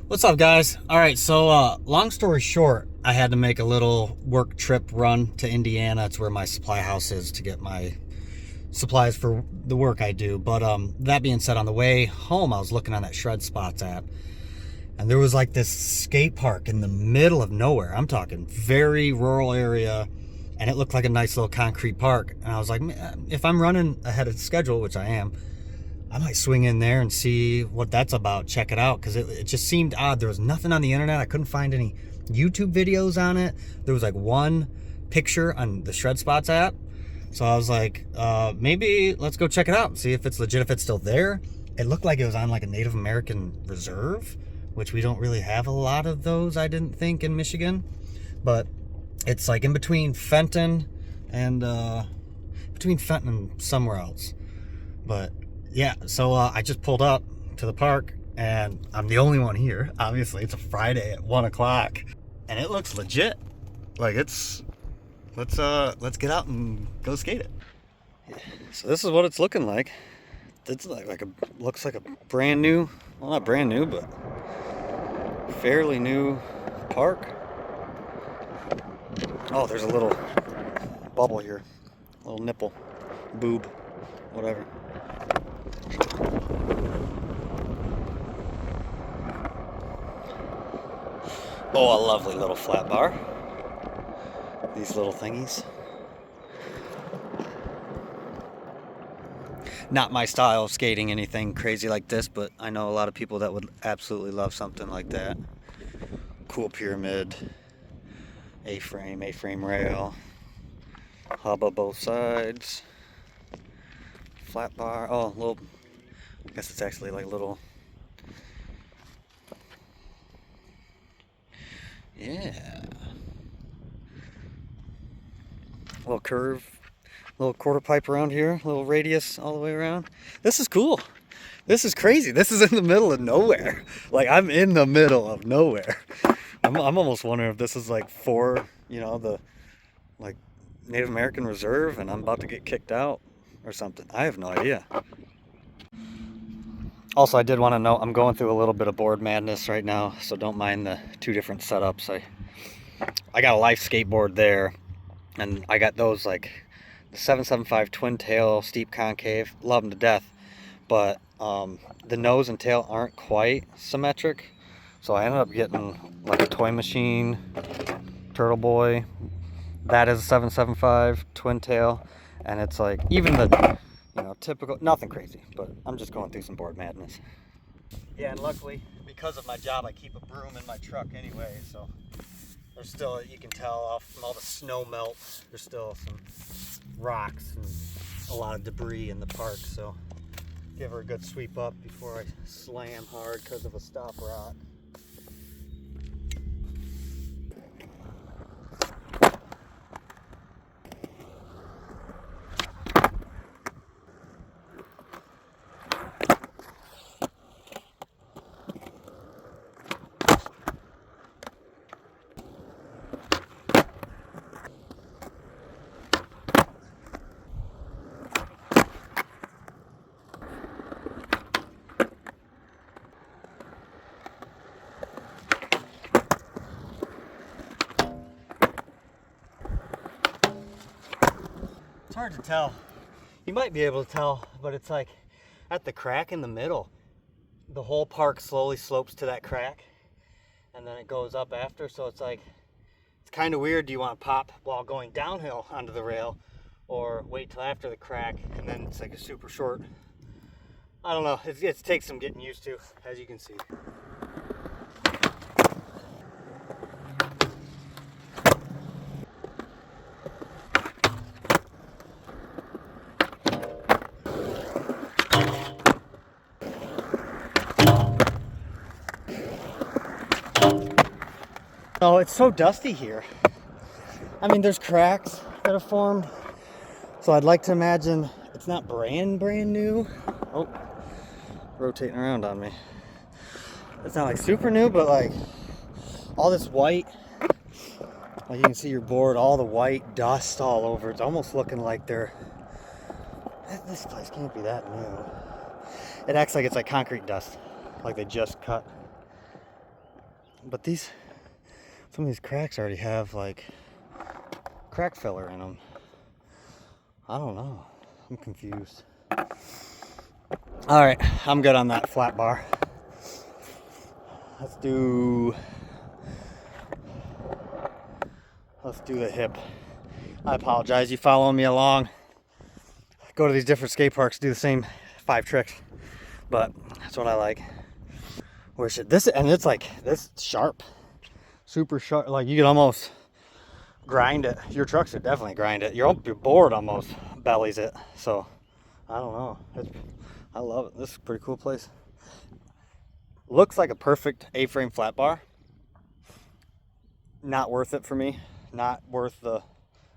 What's up, guys? All right, so long story short, I had to make a little work trip run to Indiana. It's where my supply house is to get my supplies for the work I do. But that being said, on the way home, I was looking on that Shred Spots app, and there was like this skate park in the middle of nowhere. I'm talking very rural area, and it looked like a nice little concrete park. And I was like, "Man, if I'm running ahead of schedule, which I am, I might swing in there and see what that's about, check it out," because it just seemed odd. There was nothing on the internet. I couldn't find any YouTube videos on it. There was like one picture on the Shred Spots app. So I was like, maybe let's go check it out and see if it's legit, if it's still there. It looked like it was on like a Native American reserve, which we don't really have a lot of those, I didn't think, in Michigan. But it's like in between Fenton and somewhere else. But yeah, so I just pulled up to the park, and I'm the only one here. Obviously, it's a Friday at 1 o'clock, and it looks legit. Like let's get out and go skate it. Yeah. So this is what it's looking like. It's looks like a brand new, well, not brand new, but fairly new park. Oh, there's a little bubble here, a little nipple, boob, whatever. Oh, a lovely little flat bar. These little thingies. Not my style of skating, anything crazy like this, but I know a lot of people that would absolutely love something like that. Cool pyramid, A-frame rail, hubba both sides, flat bar. Oh, little, I guess it's actually like little. Yeah. Little curve, little quarter pipe around here, little radius all the way around. This is cool. This is crazy. This is in the middle of nowhere. Like, I'm in the middle of nowhere. I'm almost wondering if this is like for, the like Native American reserve, and I'm about to get kicked out or something. I have no idea. Also, I did want to note I'm going through a little bit of board madness right now, so don't mind the two different setups. I got a life skateboard there, and I got those, like the 775 twin tail steep concave. Love them to death, but the nose and tail aren't quite symmetric, so I ended up getting like a toy machine Turtle Boy. That is a 775 twin tail, and it's like even the typical, nothing crazy, but I'm just going through some board madness. Yeah, and luckily, because of my job, I keep a broom in my truck anyway, so there's still, you can tell off from all the snow melt, there's still some rocks and a lot of debris in the park, so give her a good sweep up before I slam hard because of a stop rock. It's hard to tell. You might be able to tell, but it's like at the crack in the middle, the whole park slowly slopes to that crack, and then it goes up after, so it's like, it's kind of weird. Do you want to pop while going downhill onto the rail, or wait till after the crack, and then it's like a super short, I don't know, it takes some getting used to, as you can see. Oh, it's so dusty here. I mean, there's cracks that have formed, so I'd like to imagine it's not brand new. Oh, rotating around on me. It's not like super new, but like all this white, like you can see your board, all the white dust all over. It's almost looking like this place can't be that new. It acts like it's like concrete dust, like they just cut But some of these cracks already have like crack filler in them. I don't know. I'm confused. All right, I'm good on that flat bar. Let's do the hip. I apologize. You following me along? Go to these different skate parks, do the same 5 tricks, but that's what I like. Where should this? And it's like this sharp, super sharp. Like you can almost grind it. Your trucks would definitely grind it. Your board almost bellies it. So I don't know. I love it. This is a pretty cool place. Looks like a perfect A-frame flat bar. Not worth it for me. Not worth the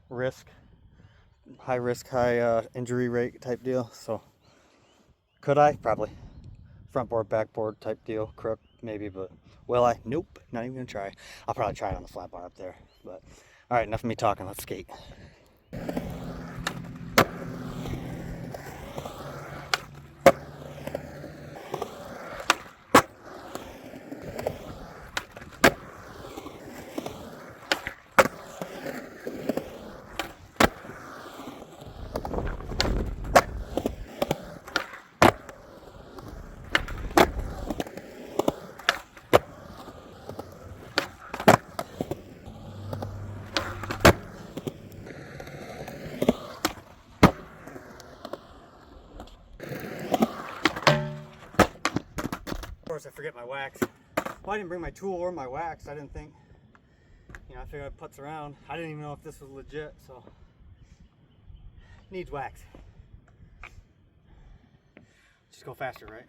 risk. High risk, high injury rate type deal. So could I? Probably. Front board, back board type deal. Crook, maybe, but will I? Nope. Not even gonna try. I'll probably try it on the flat bar up there. But all right, enough of me talking. Let's skate. Of course, I forget my wax. Well, I didn't bring my tool or my wax. I didn't think, I figured I'd putz around. I didn't even know if this was legit, so needs wax. Just go faster, right?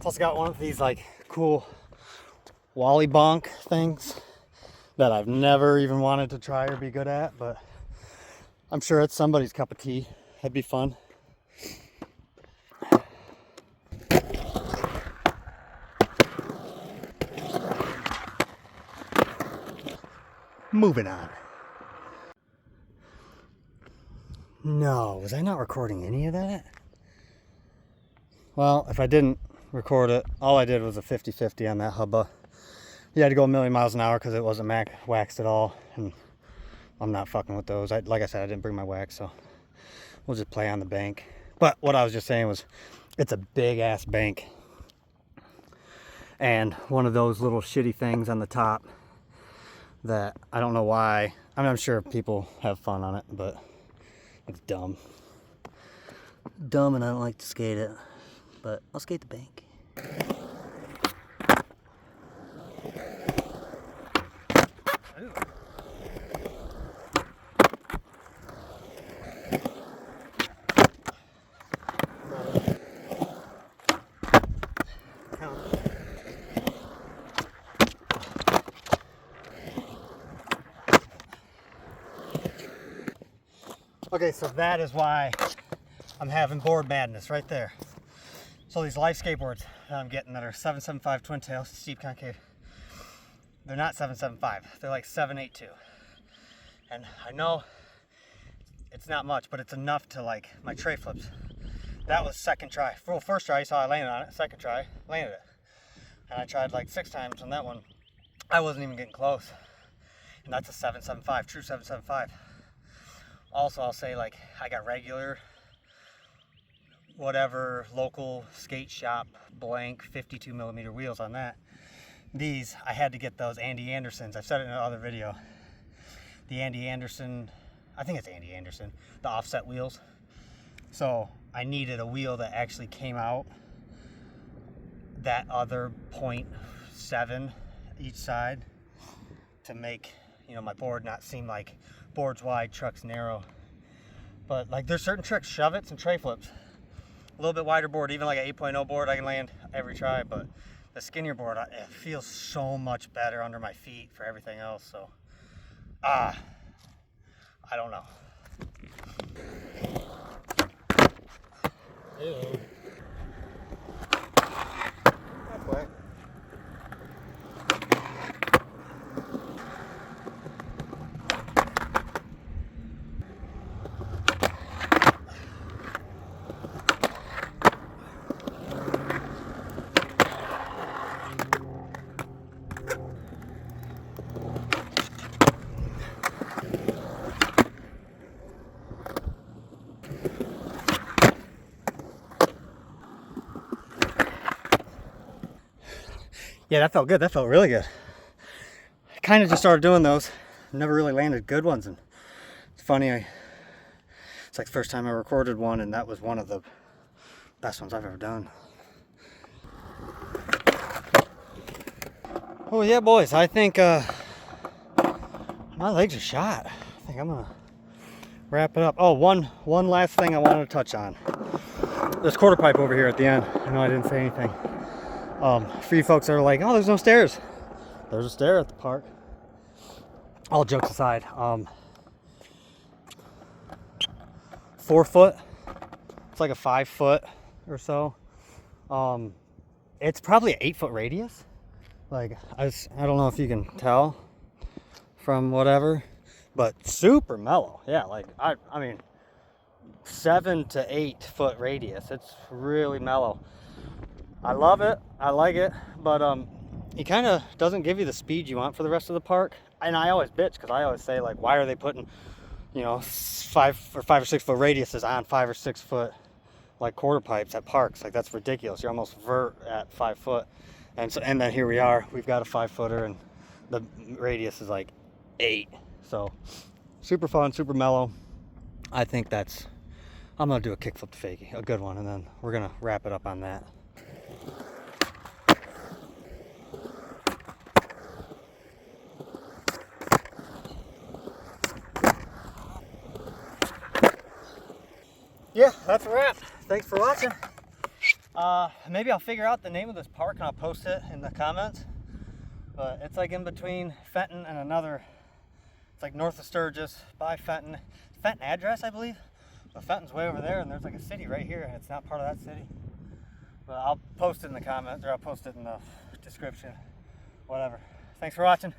Plus, I got one of these like cool Wally bonk things that I've never even wanted to try or be good at, but I'm sure it's somebody's cup of tea. That'd be fun. Moving on. No, was I not recording any of that? Well, if I didn't record it, all I did was a 50-50 on that hubba. You had to go a million miles an hour because it wasn't waxed at all, and I'm not fucking with those. Like I said, I didn't bring my wax, so we'll just play on the bank. But what I was just saying was, it's a big ass bank, and one of those little shitty things on the top that I don't know why. I mean, I'm sure people have fun on it, but it's dumb. Dumb, and I don't like to skate it, but I'll skate the bank. Okay, so that is why I'm having board madness right there. So these life skateboards that I'm getting that are 775 twin tails, steep concave, they're not 775, they're like 782. And I know it's not much, but it's enough to like my tray flips. That was second try. Well, first try you saw I landed on it, second try, landed it. And I tried like 6 times on that one. I wasn't even getting close. And that's a 775, true 775. Also, I'll say, like, I got regular, whatever, local skate shop blank 52 millimeter wheels on that. These, I had to get those Andy Andersons. I've said it in another video. The Andy Anderson, I think it's Andy Anderson, the offset wheels. So I needed a wheel that actually came out that other 0.7 each side to make, my board not seem like board's wide, truck's narrow. But like there's certain tricks, shove-its and tray flips. A little bit wider board, even like an 8.0 board, I can land every try, but the skinnier board, it feels so much better under my feet for everything else, so, I don't know. Ew. Halfway. Yeah, that felt good. That felt really good. I kind of just started doing those. Never really landed good ones, and it's funny. It's like the first time I recorded one, and that was one of the best ones I've ever done. Oh yeah, boys. I think my legs are shot. I think I'm gonna wrap it up. Oh, one last thing I wanted to touch on. There's quarter pipe over here at the end. I know I didn't say anything. For you folks that are like, oh, there's no stairs. There's a stair at the park. All jokes aside, 4 foot. It's like a 5 foot or so. It's probably an 8 foot radius. Like I don't know if you can tell from whatever, but super mellow. Yeah, like I mean, 7 to 8 foot radius. It's really mellow. I love it. I like it, but it kind of doesn't give you the speed you want for the rest of the park. And I always bitch because I always say, like, why are they putting, you know, 5 or 6 foot radiuses on 5 or 6 foot like quarter pipes at parks? Like, that's ridiculous. You're almost vert at 5 foot. And so, and then here we are. We've got a 5 footer, and the radius is like 8. So super fun, super mellow. I think that's. I'm gonna do a kickflip to fakie, a good one, and then we're gonna wrap it up on that. Yeah, that's a wrap. Thanks for watching. Maybe I'll figure out the name of this park and I'll post it in the comments. But it's like in between Fenton and another. It's like north of Sturgis by Fenton. Fenton address, I believe. But Fenton's way over there, and there's like a city right here, and it's not part of that city. But I'll post it in the comments, or I'll post it in the description. Whatever. Thanks for watching.